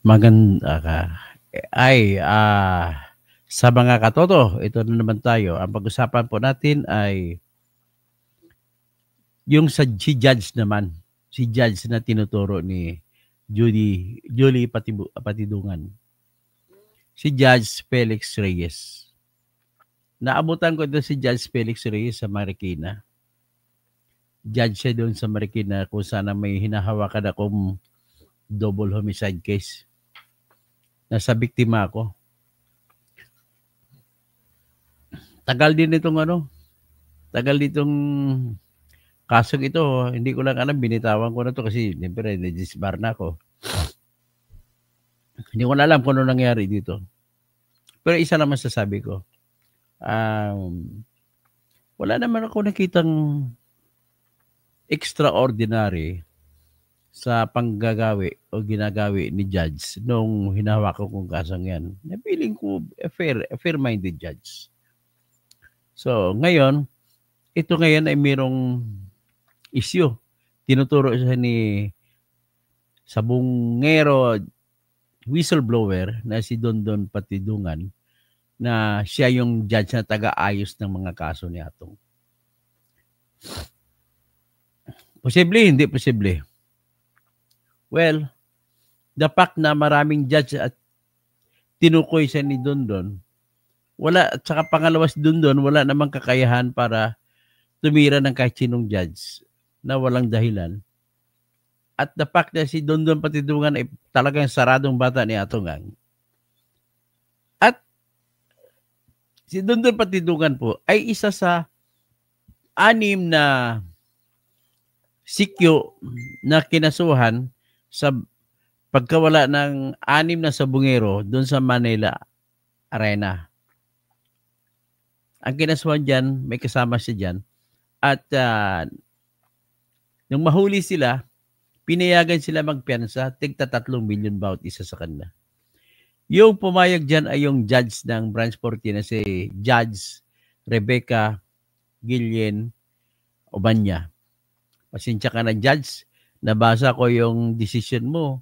Maganda ka. Sa mga katoto, ito na naman tayo. Ang pag-usapan po natin ay yung si Judge naman. Si Judge na tinuturo ni Julie Patidungan. Si Judge Felix Reyes. Naabutan ko ito si Judge Felix Reyes sa Marikina. Judge siya doon sa Marikina kung sana may hinahawakan akong double homicide case. Nasa biktima ako. Tagal din tagal ditong kasong ito. Hindi ko lang alam, binitawan ko na to kasi siyempre na-disbar na ako. Hindi ko na alam kung ano nangyari dito. Pero isa naman sasabi ko, wala naman ako nakitang extraordinary sa panggagawi o ginagawi ni Judge nung hinahawakan kong kasong yan. Napiling ko fair-minded judge. So, ngayon, ito ngayon ay mayroong issue. Tinuturo siya ni sabungero whistleblower na si Dondon Patidungan na siya yung judge na taga-ayos ng mga kaso ni Atong. Posible, hindi posible. Well, the fact na maraming judge at tinukoy siya ni Dondon, wala, at saka pangalawa si Dondon, wala namang kakayahan para tumira ng kahit sinong judge na walang dahilan. At the fact na si Dondon Patidungan ay talagang saradong bata ni Atongang. At si Dondon Patidungan po ay isa sa 6 na sikyo na kinasuhan sa pagkawala ng 6 na sabungero doon sa Manila Arena. Ang kinasuhan dyan, may kasama siya dyan. At nung mahuli sila, pinayagan sila magpiyansa, tigta 3 milyon bawat isa sa kanila. Yung pumayag dyan ay yung judge ng Branch 40 na si Judge Rebecca Guillen Obanya. Pasensya ka na, Judge. Nabasa ko yung decision mo.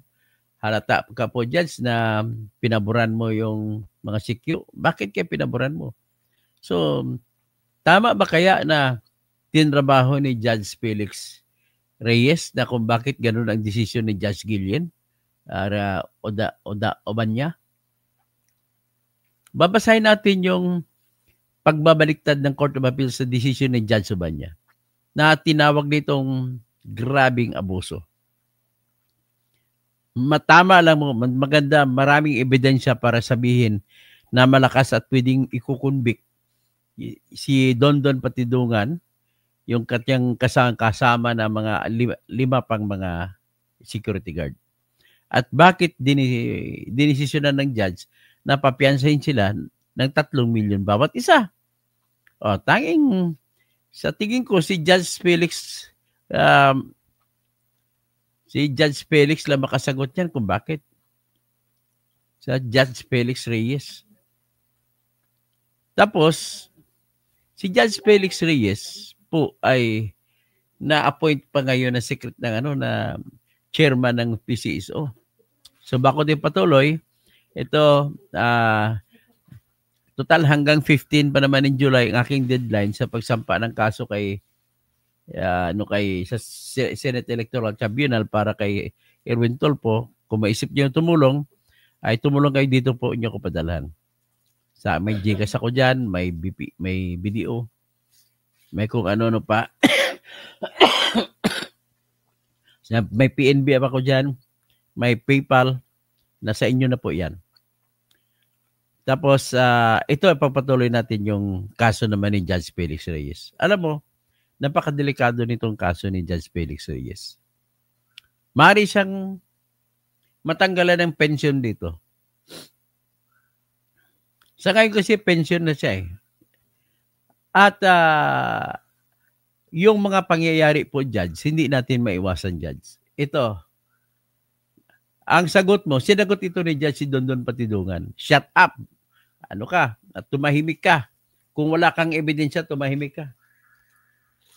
Halata ka po, Judge, na pinaboran mo yung mga sikyo. Bakit kaya pinaboran mo? So, tama ba kaya na tinrabaho ni Judge Felix Reyes na kung bakit ganun ang decision ni Judge Guillen Obanya? Babasahin natin yung pagbabaliktad ng Court of Appeals sa decision ni Judge Obanya na tinawag nitong grabing abuso. Matama lang mo, maganda, maraming ebidensya para sabihin na malakas at pwedeng ikukonvict si Dondon Patidungan, yung kanyang kasama na mga 5 pang mga security guard. At bakit dinesisyonan ng judge na papiyansahin sila ng 3 milyon bawat isa? Tanging sa tingin ko si Judge Felix lang makasagot yan kung bakit. Sa Judge Felix Reyes. Tapos, si Judge Felix Reyes po ay na-appoint pa ngayon na secret na chairman ng PCSO. So, bako din patuloy, ito, total hanggang 15 pa naman in July ang aking deadline sa pagsampa ng kaso kay sa Senate Electoral Tribunal para kay Erwin Tulfo. Kung maisip niyo tumulong, ay tumulong kayo dito po, inyo ko padalhan. May GCash ako dyan, may BDO, may kung ano pa. May PNB ako dyan, may PayPal, nasa inyo na po yan. Tapos, ito, pagpatuloy natin yung kaso naman ni Judge Felix Reyes. Alam mo, napakadelikado nitong kaso ni Judge Felix Reyes. Maaari siyang matanggalan ng pension dito. Sa ngayon kasi pension na siya eh. At yung mga pangyayari po, Judge, hindi natin maiwasan, Judge. Ito, ang sagot mo, sinagot ito ni Judge si Dondon Patidungan. Shut up. Ano ka? At tumahimik ka. Kung wala kang ebidensya, tumahimik ka.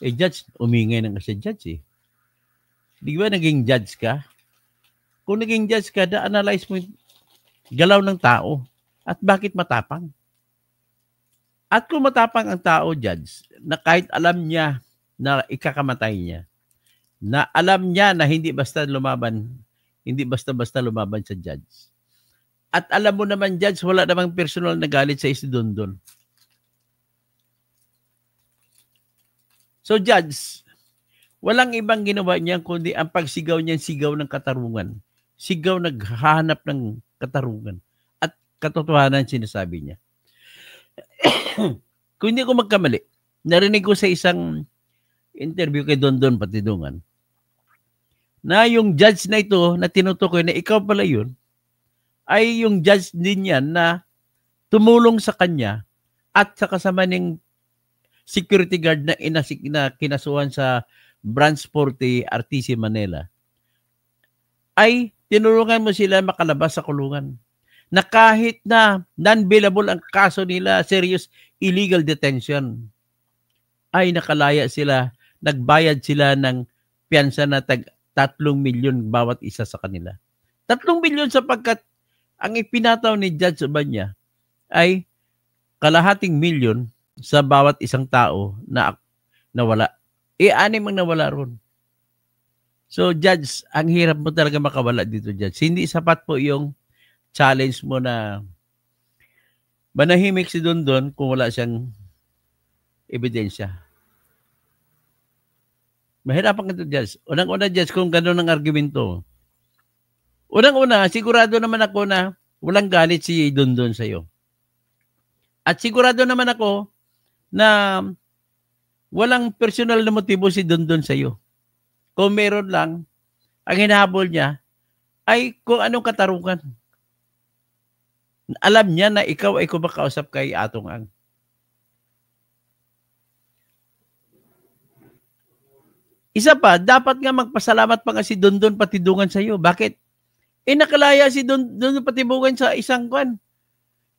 Judge, umingay na kasi Judge eh. Di ba naging judge ka? Kung naging judge ka, na-analyze mo yung galaw ng tao at bakit matapang. At kung matapang ang tao, judge, na kahit alam niya na ikakamatay niya, na alam niya na hindi basta basta lumaban sa judge. At alam mo naman, judge, wala namang personal na galit sa si Dondon. So, judge, walang ibang ginawa niya kundi ang pagsigaw niya, sigaw ng katarungan. Sigaw naghahanap ng katarungan. At katotohanan sinasabi niya. Kung hindi ko magkamali, narinig ko sa isang interview kay Dondon Patidungan na yung judge na ito na tinutukoy na ikaw pala yun, ay yung judge din yan na tumulong sa kanya at sa kasama ng security guard na kinasuhan sa Branch 40 RTC Manila, ay tinulungan mo sila makalabas sa kulungan. Na kahit na non-bailable ang kaso nila, serious illegal detention, ay nakalaya sila, nagbayad sila ng piyansa na 3 milyon bawat isa sa kanila. 3 milyon sapagkat ang ipinataw ni Judge Ubanya ay kalahating milyon sa bawat isang tao na nawala. 6 ang nawala ron. So, Judge, ang hirap mo talaga makawala dito, Judge. Hindi sapat po yung challenge mo na manahimik si Dondon kung wala siyang ebidensya. Mahirapan ka ito, Judge. Unang-una, Judge, kung gano'n ang argumento. Unang-una, sigurado naman ako na walang galit si Dondon sa'yo. At sigurado naman ako na walang personal na motibo si Dondon sa'yo. Kung meron lang, ang hinahabol niya ay kung anong katarungan. Alam niya na ikaw ay kumakausap kay Atong Ang. Isa pa, dapat nga magpasalamat pa nga si Dondon Patidungan sa'yo. Bakit? Nakalaya si Dondon Patidungan sa isang kwan.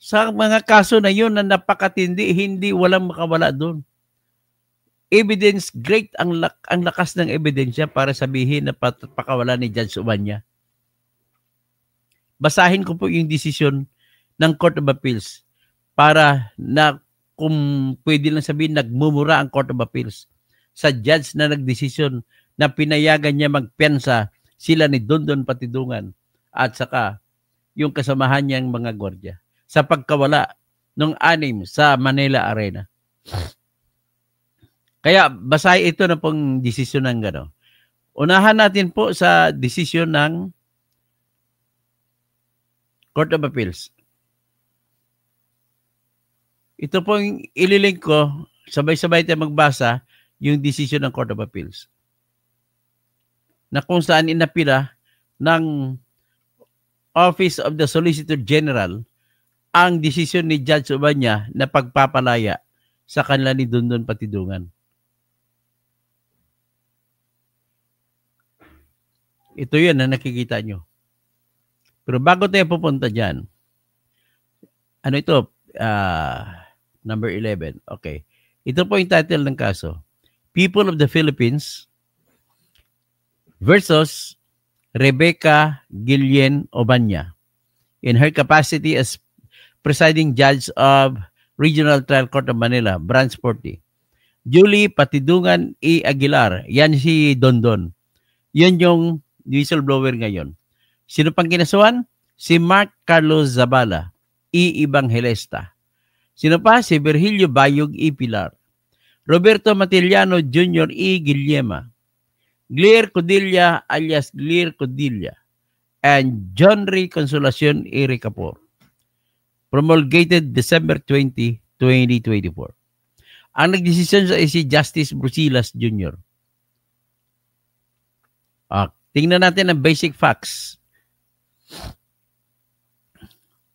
Sa mga kaso na yun na napakatindi, hindi walang makawala doon. Evidence, great ang lakas ng ebidensya para sabihin na pakawala ni Judge Ubanya. Basahin ko po yung desisyon ng Court of Appeals para na kung pwede lang sabihin nagmumura ang Court of Appeals sa judge na nagdesisyon na pinayagan niya magpiyansa sila ni Dondon Patidungan at saka yung kasamahan niyang mga gwardiya sa pagkawala ng 6 sa Manila Arena. Kaya basahin ito na pong desisyon ng gano'n. Unahan natin po sa desisyon ng Court of Appeals. Ito pong ililink ko, sabay-sabay tayo magbasa yung desisyon ng Court of Appeals. Na kung saan inapila ng Office of the Solicitor General ang desisyon ni Judge Ubanya na pagpapalaya sa kanila ni Dondon Patidungan. Ito yun na nakikita nyo. Pero bago tayo pupunta dyan, ano ito? Number 11. Okay. Ito po yung title ng kaso. People of the Philippines versus Rebecca Guillen Obanya in her capacity as presiding judge of Regional Trial Court of Manila, Branch 40. Julie Patidungan E. Aguilar. Yan si Dondon. Yan yung whistleblower ngayon. Sino pang kinasuhan? Si Mark Carlos Zabala E. Evangelista. Sino pa? Si Virgilio Bayog E. Pilar. Roberto Matiliano Jr. E. Guillema. Gleer Codilla alias Gleer Codilla. And John Ray Consolacion E. Ricapor. Promulgated December 20, 2024. Ang nagdesisyon sa si Justice Brusilas Jr. Tingnan natin ang basic facts.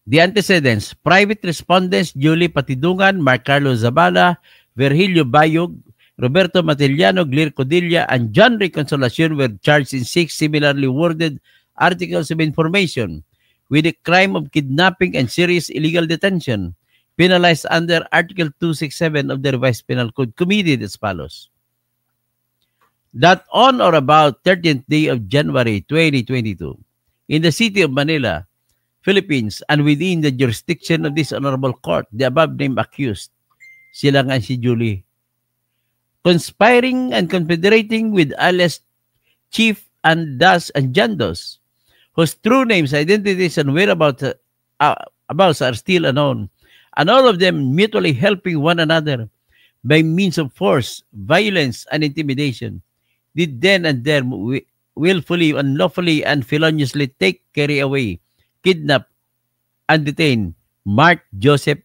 The antecedents. Private respondents Julie Patidungan, Mark Carlos Zabala, Virgilio Bayog, Roberto Matiliano, Gleer Codilla, and John Ray Consolacion were charged in 6 similarly worded articles of information with the crime of kidnapping and serious illegal detention, penalized under Article 267 of the Revised Penal Code, committed as follows. That on or about 13th day of January 2022, in the city of Manila, Philippines, and within the jurisdiction of this honorable court, the above-named accused, sila nga si Julie, conspiring and confederating with alias Chief and John Dos, whose true names, identities, and whereabouts are still unknown, and all of them mutually helping one another by means of force, violence, and intimidation, did then and there willfully, unlawfully, and feloniously take, carry away, kidnap, and detain Mark Joseph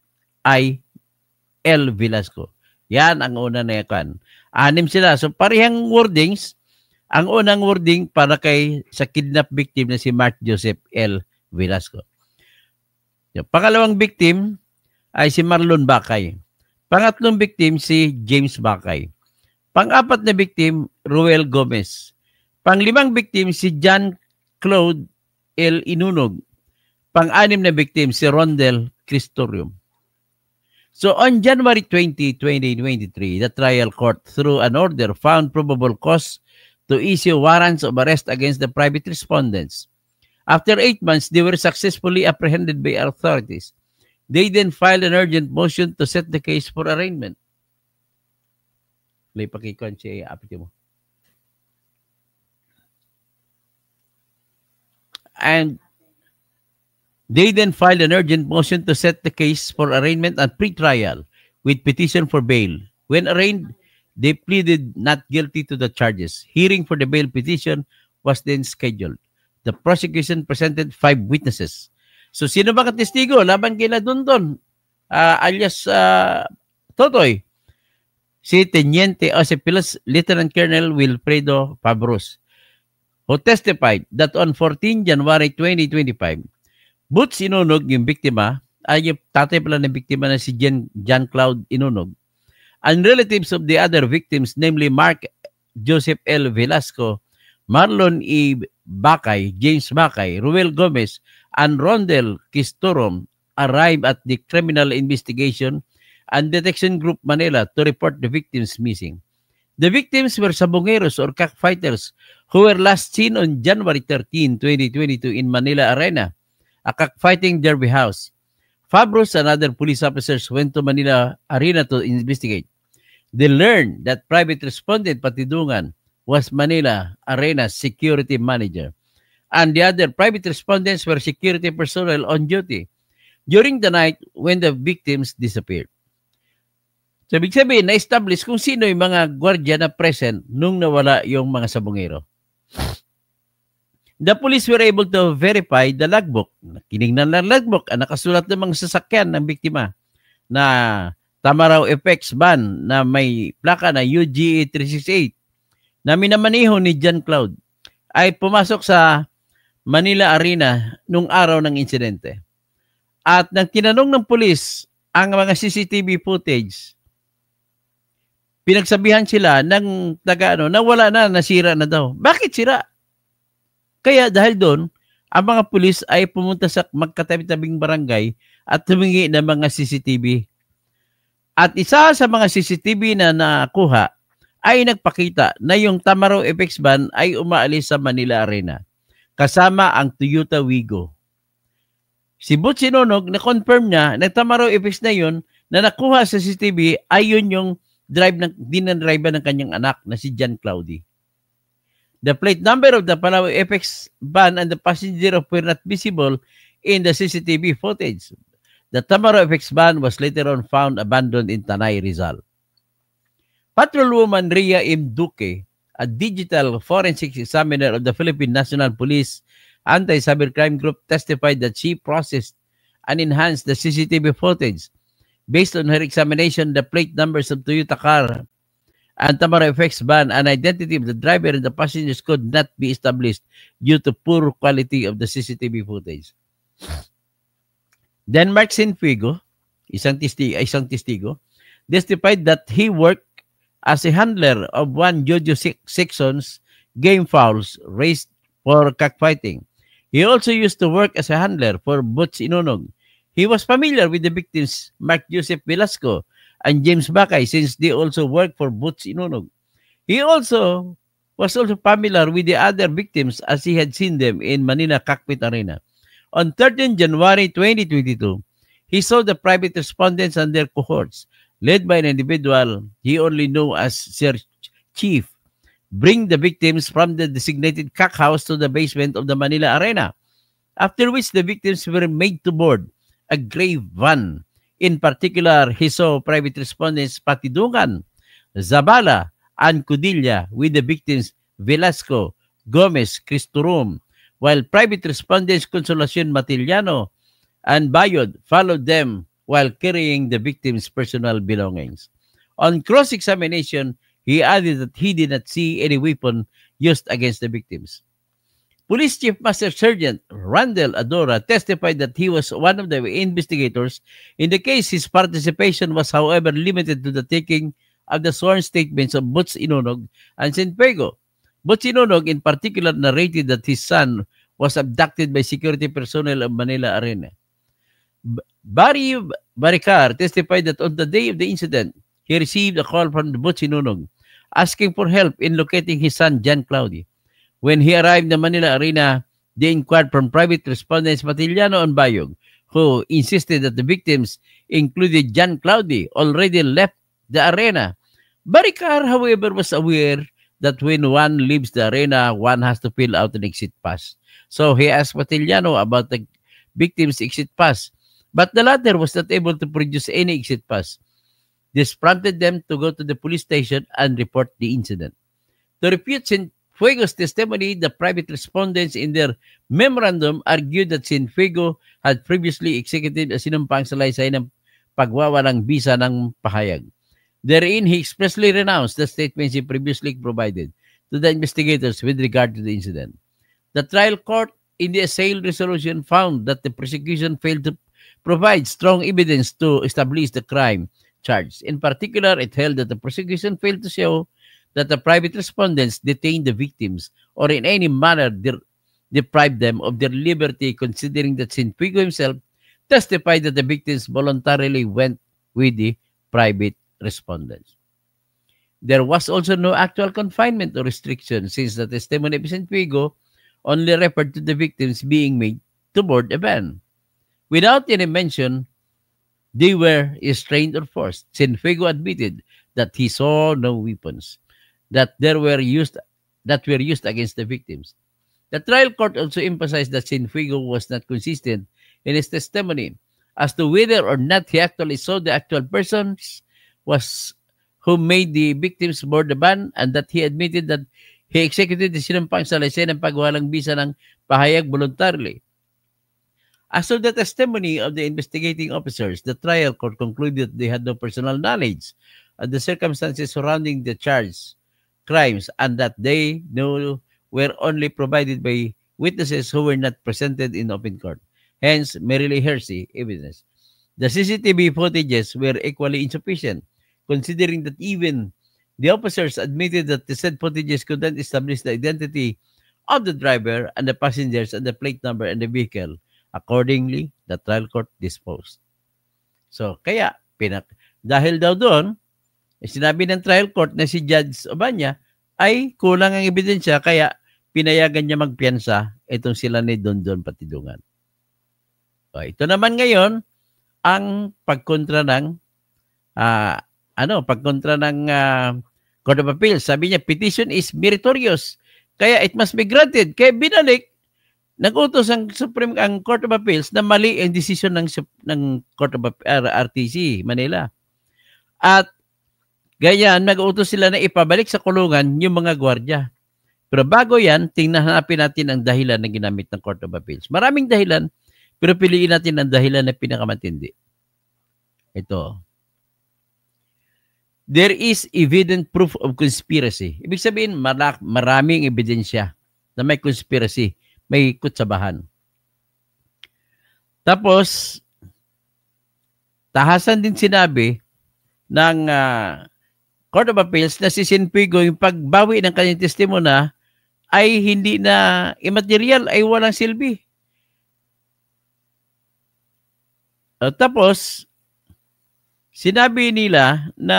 I. L. Velasco. Yan ang una na yakan. 6 sila. So parehang wordings. Ang unang wording para kay sa kidnap victim na si Mark Joseph L. Velasco. Yung pangalawang victim ay si Marlon Bakay. Pangatlong victim si James Bakay. Pang-apat na victim, Ruel Gomez. Pang-5 victim si John Claude L. Inunog. Pang-6 na victim si Rondel Cristorium. So on January 20, 2023, the trial court, through an order, found probable cause to issue warrants of arrest against the private respondents. After 8 months, they were successfully apprehended by authorities. They then filed an urgent motion to set the case for arraignment. Lay pakikon siya, apit mo. And they then filed an urgent motion to set the case for arraignment and pre-trial with petition for bail. When arraigned, they pleaded not guilty to the charges. Hearing for the bail petition was then scheduled. The prosecution presented 5 witnesses. So, sino ba katestigo? Laban kila Dondon, alias Totoy. Si Teniente o si Lieutenant Colonel Wilfredo Fabros, who testified that on 14 January 2025, Butch Inunog, yung biktima, ay yung tatay pala ng biktima na si John Claude Inunog, and relatives of the other victims, namely Mark Joseph L. Velasco, Marlon E. Bakay, James Bakay, Ruel Gomez, and Rondel Cristorium, arrived at the Criminal Investigation and Detection Group Manila to report the victims missing. The victims were sabongeros or cockfighters who were last seen on January 13, 2022 in Manila Arena, a cockfighting derby house. Fabros and other police officers went to Manila Arena to investigate. They learned that private respondent Patidungan was Manila Arena security manager, and the other private respondents were security personnel on duty during the night when the victims disappeared. So, ibig sabihin, na-establish kung sino yung mga gwardiya na present nung nawala yung mga sabongero. The police were able to verify the logbook. Kinignan ng logbook, nakasulat ng mga sasakyan ng biktima na Tamaraw FX van na may plaka na UGE 368 na minamaniho ni John Claude ay pumasok sa Manila Arena nung araw ng insidente. At nang tinanong ng pulis ang mga CCTV footage, pinagsabihan sila ng na wala na, nasira na daw. Bakit sira? Kaya dahil doon, ang mga pulis ay pumunta sa magkatabi-tabing barangay at humingi ng mga CCTV. At isa sa mga CCTV na nakuha ay nagpakita na yung Tamaraw FX van ay umaalis sa Manila Arena kasama ang Toyota Wigo. Si Butch Inunog na-confirm niya na Tamaraw FX na yun na nakuha sa CCTV ay yun yung dinadrive ng kanyang anak na si John Claude. The plate number of the Palaw FX van and the passenger were not visible in the CCTV footage. The Tamaraw FX van was later on found abandoned in Tanay, Rizal. Patrolwoman Rhea M. Duque, a digital forensic examiner of the Philippine National Police Anti-Cybercrime Group, testified that she processed and enhanced the CCTV footage. Based on her examination, the plate numbers of Toyota car and Tamaraw FX van and identity of the driver and the passengers could not be established due to poor quality of the CCTV footage. Then Mark Sinfigo, isang testigo, testified that he worked as a handler of one Jojo Sexton's game fowls raised for cockfighting. He also used to work as a handler for Butch Inunog. He was familiar with the victims Mark Joseph Velasco and James Bakay since they also worked for Butch Inunog. He also was also familiar with the other victims as he had seen them in Manila Cockpit Arena. On 13 January 2022, he saw the private respondents and their cohorts, led by an individual he only knew as Sir Chief, bring the victims from the designated cock house to the basement of the Manila Arena, after which the victims were made to board a grave van. In particular, he saw private respondents Patidungan, Zabala, and Cudilla with the victims Velasco, Gomez, Cristorum, while private respondents Consolacion Matiliano and Bayod followed them while carrying the victims' personal belongings. On cross-examination, he added that he did not see any weapon used against the victims. Police Chief Master Sergeant Randall Adora testified that he was one of the investigators. In the case, his participation was, however, limited to the taking of the sworn statements of Butch Inonog and Sinpego. Butch Inonog in particular narrated that his son was abducted by security personnel of Manila Arena. Barry Baricar testified that on the day of the incident, he received a call from the Butch Inonog asking for help in locating his son, John Claudio. When he arrived in the Manila Arena, they inquired from private respondents Matiliano and Bayog, who insisted that the victims included John Claudio, already left the arena. Baricar, however, was aware that when one leaves the arena, one has to fill out an exit pass. So he asked Matiliano about the victims' exit pass, but the latter was not able to produce any exit pass. This prompted them to go to the police station and report the incident. To refute Cienfuegos' testimony, the private respondents in their memorandum argued that Cienfuegos had previously executed a sinumpang salaysay ng pagwawalang bisa ng pahayag. Therein, he expressly renounced the statements he previously provided to the investigators with regard to the incident. The trial court in the assail resolution found that the prosecution failed to provide strong evidence to establish the crime charged. In particular, it held that the prosecution failed to show that the private respondents detained the victims or in any manner deprived them of their liberty, considering that Cienfuegos himself testified that the victims voluntarily went with the private respondents. There was also no actual confinement or restriction, since the testimony of Cienfuegos only referred to the victims being made to board a van. Without any mention, they were restrained or forced. Cienfuegos admitted that he saw no weapons that were used against the victims. The trial court also emphasized that Cienfuegos was not consistent in his testimony as to whether or not he actually saw the actual persons who made the victims board the van, and that he admitted that he executed the sinumpang salaysay ng pagwalang bisa ng pahayag voluntarily. As of the testimony of the investigating officers, the trial court concluded that they had no personal knowledge of the circumstances surrounding the charged crimes, and that they were only provided by witnesses who were not presented in open court. Hence, merely hearsay evidence. The CCTV footages were equally insufficient, considering that even the officers admitted that the said footages could not establish the identity of the driver and the passengers and the plate number and the vehicle. Accordingly, the trial court disposed. So, kaya, dahil daw doon, sinabi ng trial court na si Judge Obaña ay kulang ang ebidensya, kaya pinayagan niya magpiyansa itong sila ni Don Patidungan. So, ito naman ngayon ang pagkontra ng Court of Appeals. Sabi niya, petition is meritorious, kaya it must be granted. Kaya binalik, nag-utos ang Court of Appeals na mali ang decision ng Court of RTC Manila. At ganyan, nag-utos sila na ipabalik sa kulungan yung mga gwardiya. Pero bago yan, tingnan natin ang dahilan na ginamit ng Court of Appeals. Maraming dahilan, pero piliin natin ang dahilan na pinakamatindi. Ito. There is evident proof of conspiracy. Ibig sabihin, maraming ebidensya na may conspiracy, may kutsabahan. Tapos, tahasan din sinabi ng Court of Appeals na si Cienfuegos, yung pagbawi ng kanyang testimona ay hindi na immaterial, ay walang silbi. Tapos, sinabi nila na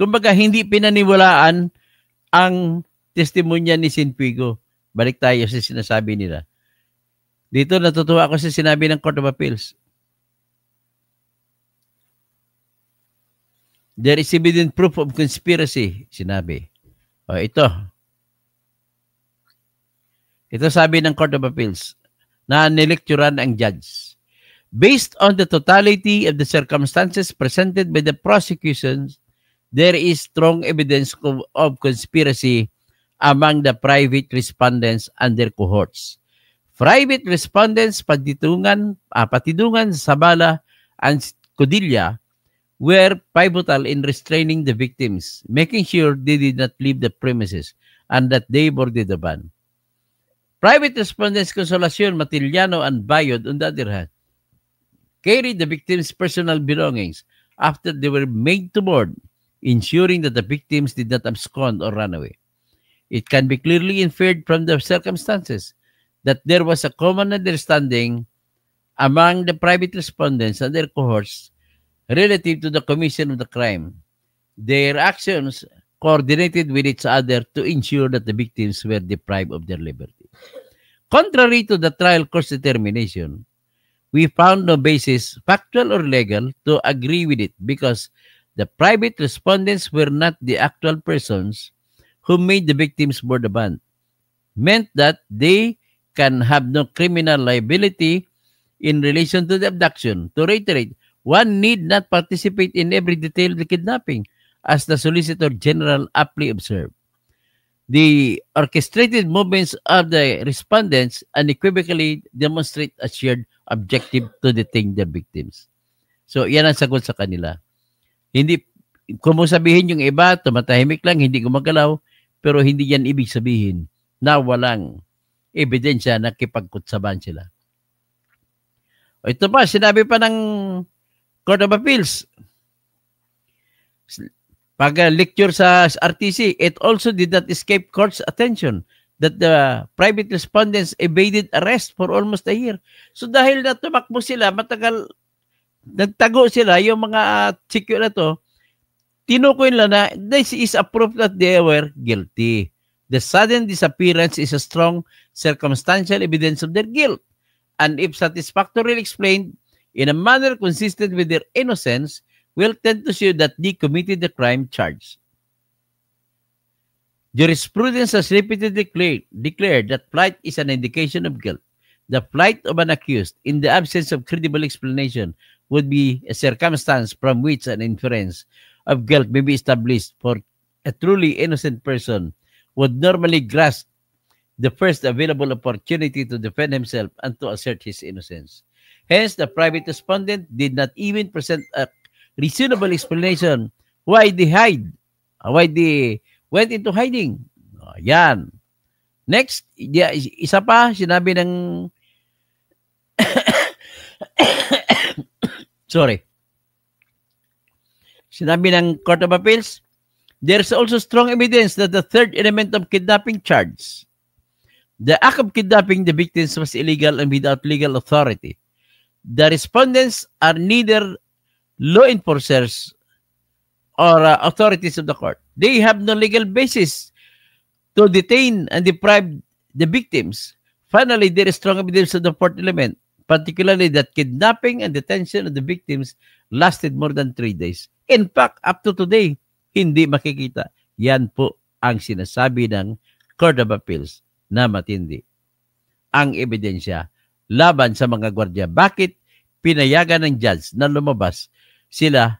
Kumbaga, hindi pinaniwalaan ang testimonya ni Sinpigo. Balik tayo sa sinasabi nila. Dito natutuwa ako sa sinabi ng Court of Appeals. There is evident proof of conspiracy, sinabi. O, ito. Ito sabi ng Court of Appeals na nilecturan ang judge. Based on the totality of the circumstances presented by the prosecution, there is strong evidence of conspiracy among the private respondents and their cohorts. Private respondents, Patidungan, Sabala, and Codilla were pivotal in restraining the victims, making sure they did not leave the premises and that they boarded the van. Private respondents Consolacion, Matiliano, and Bayod, on the other hand, carried the victims' personal belongings after they were made to board, ensuring that the victims did not abscond or run away. It can be clearly inferred from the circumstances that there was a common understanding among the private respondents and their cohorts relative to the commission of the crime. Their actions coordinated with each other to ensure that the victims were deprived of their liberty. Contrary to the trial court's determination, we found no basis, factual or legal, to agree with it because the private respondents were not the actual persons who made the victims board the van. Meant that they can have no criminal liability in relation to the abduction. To reiterate, one need not participate in every detail of the kidnapping, as the Solicitor General aptly observed. The orchestrated movements of the respondents unequivocally demonstrate a shared objective to detain their victims. So, yan ang sagot sa kanila. Hindi, kung mo sabihin yung iba, tumatahimik lang, hindi gumagalaw, pero hindi yan ibig sabihin na walang ebidensya na kipagkutsaban sila. O ito pa, sinabi pa ng Court of Appeals, pag lecture sa RTC, it also did not escape court's attention that the private respondents evaded arrest for almost a year. So dahil na tumakbo sila, matagal, nagtago sila, yung mga tsikyo na to, tinukoy nila na this is a proof that they were guilty. The sudden disappearance is a strong circumstantial evidence of their guilt. And if satisfactorily explained in a manner consistent with their innocence, will tend to show that they committed the crime charged. Jurisprudence has repeatedly declared that flight is an indication of guilt. The flight of an accused, in the absence of credible explanation, would be a circumstance from which an inference of guilt may be established, for a truly innocent person would normally grasp the first available opportunity to defend himself and to assert his innocence. Hence, the private respondent did not even present a reasonable explanation why they went into hiding. Yan. Next, isa pa, sinabi ng sinabi ng Court of Appeals, there's also strong evidence that the third element of kidnapping charge, the act of kidnapping the victims, was illegal and without legal authority. The respondents are neither law enforcers or authorities of the court. They have no legal basis to detain and deprive the victims. Finally, there is strong evidence of the fourth element, particularly that kidnapping and detention of the victims lasted more than 3 days. In fact, up to today, hindi makikita. Yan po ang sinasabi ng Court of Appeals na matindi. Ang ebidensya laban sa mga gwardiya. Bakit pinayagan ng judge na lumabas sila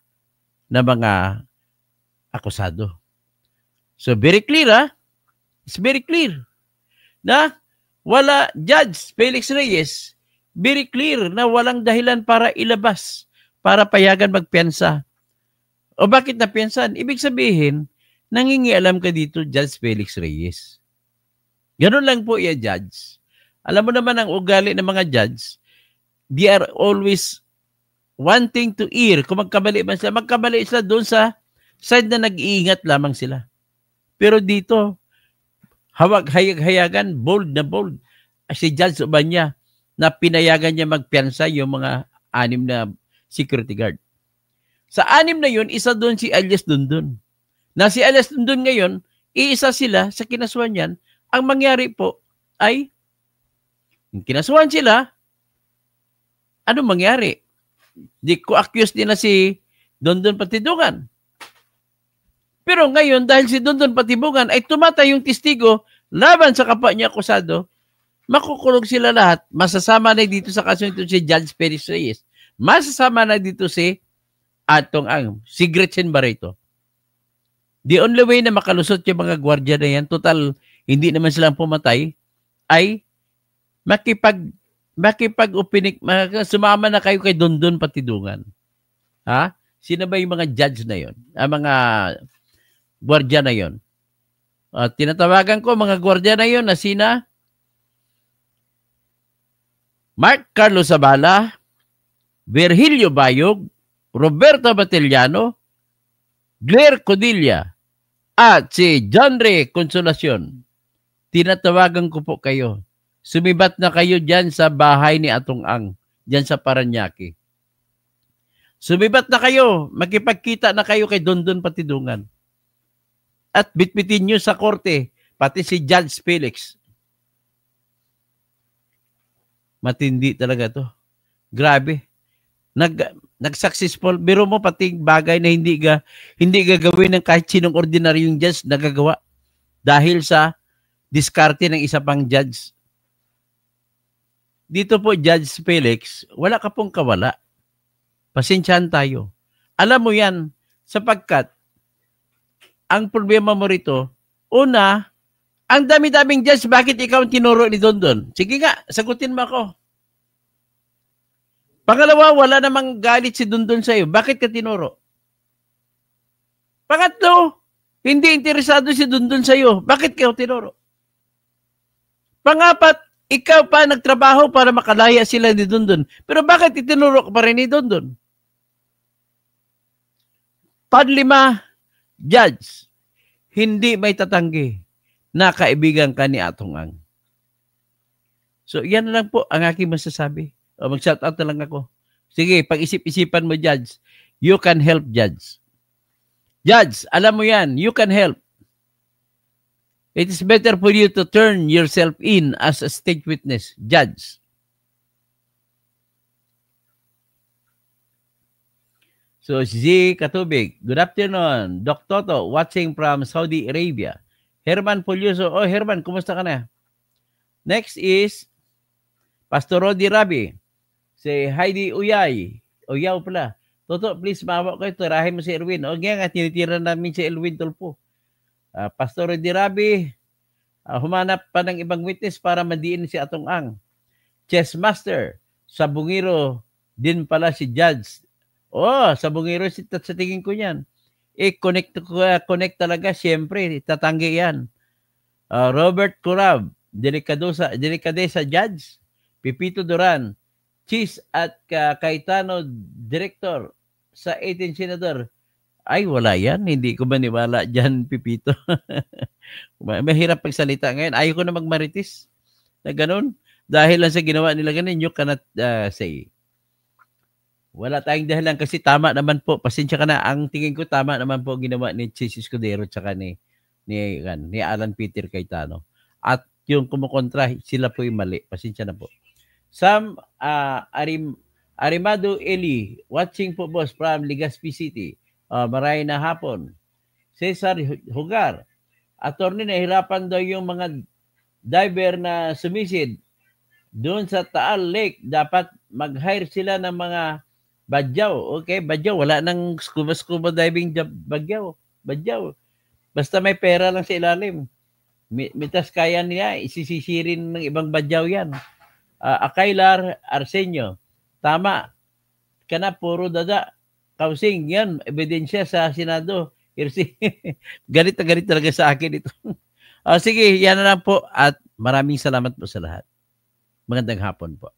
na mga akusado? So, very clear, ha? It's very clear na wala, Judge Felix Reyes, very clear na walang dahilan para ilabas, para payagan magpiyansa. O bakit napiyansan? Ibig sabihin, nangingialam ka dito, Judge Felix Reyes. Ganun lang po yan, Judge. Alam mo naman ang ugali ng mga judge, they are always wanting to err. Kung magkamali man sila, magkamali sila doon sa side na nag-iingat lamang sila. Pero dito, hayag-hayagan, bold na bold. Si Judge Ubanya, na pinayagan niya magpiyansa yung mga 6 na security guard. Sa 6 na yun, isa doon si alias Dundun. na si alias Dondon ngayon, iisa sila sa kinasuhan yan. Ang mangyari po ay, yung kinasuhan sila, ano mangyari? Di ko accuse nila si Dondon Patidungan. Pero ngayon, dahil si Dondon Patibungan ay tumatay yung testigo laban sa kapwa niya akusado, makukulong sila lahat. Masasama na dito sa kaso nito si Judge Perez Reyes. Masasama na dito si Atong Ang, si Gretchen Barreto. The only way na makalusot yung mga gwardiya na yan, total, hindi naman silang pumatay, ay sumama na kayo kay Dondon Patidungan. Ha? Sino ba yung mga judge na yon? Ang mga gwardiya na yon? Tinatawagan ko mga gwardiya na yon na sina Mark Carlos Zabala, Virgilio Bayog, Roberto Batellano, Claire Codilla, at si John Ray Consolacion. Tinatawagan ko po kayo. Sumibat na kayo dyan sa bahay ni Atong Ang, dyan sa Paranaque. Sumibat na kayo, makipagkita na kayo kay Dondon Patidungan. At bitbitin nyo sa korte, pati si Judge Felix. Matindi talaga to. Grabe. Nag-successful. Biro mo pati bagay na hindi gagawin ng kahit sinong ordinaryong judge nagagawa dahil sa diskarte ng isa pang judge. Dito po, Judge Felix, wala ka pong kawala. Pasensyahan tayo. Alam mo yan, sapagkat ang problema mo rito, una, ang dami-daming judge, bakit ikaw ang tinuro ni Dondon? Sige nga, sagutin mo ako. Pangalawa, wala namang galit si Dondon sa'yo. Bakit ka tinuro? Pangatlo, hindi interesado si Dondon sa'yo. Bakit ka tinuro? Pangapat, ikaw pa nagtrabaho para makalaya sila ni Dondon. Pero bakit itinuro ka pa rin ni Dondon? Panlima, judge, hindi may tatanggi na kaibigan ka ni Atong Ang. So, yan lang po ang aking masasabi. O, mag-shout out na lang ako. Sige, pag-isip-isipan mo, judge. You can help, judge. Judge, alam mo yan, you can help. It is better for you to turn yourself in as a state witness, judge. So, Z Katubig, good afternoon. Doc Toto, watching from Saudi Arabia. Herman Pulyoso. Oh, Herman, kumusta ka na? Next is Pastor Rodi Rabi. Si Heidi Uyay. Uyaw pala. Toto, please, maawa ko ito. Tirahin mo si Erwin. O, nga, tinitira namin si Erwin Tulpo. Pastor Rodi Rabi, humanap pa ng ibang witness para madiin si Atong Ang. Chess Master, sa Bungiro din pala si Judge. Oh, sa Bungiro, sa tingin ko yan. Connect talaga, siyempre, tatanggi yan. Robert Curab, Delicadesa Judge, Pipito Duran, Cheese at Cayetano Director sa 18 Senador. Ay, wala yan. Hindi ko maniwala dyan, Pipito. Mahirap pagsalita ngayon. Ayaw ko na magmaritis na ganun. Dahil lang sa ginawa nila ganun, you cannot say. Wala tayong dahilan kasi tama naman po. Pasensya ka na. Ang tingin ko tama naman po ginawa ni Chis Escudero tsaka ni Alan Peter Cayetano. At yung kumukontra, sila po yung mali. Pasensya na po. Sam Arimado Eli, watching po boss from Legazpi City. Maray na hapon. Cesar Hugar, attorney, nahirapan daw yung mga diver na sumisid doon sa Taal Lake. Dapat mag-hire sila ng mga badyaw. Okay, badyaw. Wala nang scuba diving badyaw. Basta may pera lang sa ilalim. Mitas kaya niya, isisisirin ng ibang badyaw yan. Akailar Arsenio, tama ka na, puro dada. Kausing, yan, ebidensya sa Senado. Galit na galit talaga sa akin ito. Sige, yan na lang po at maraming salamat po sa lahat. Magandang hapon po.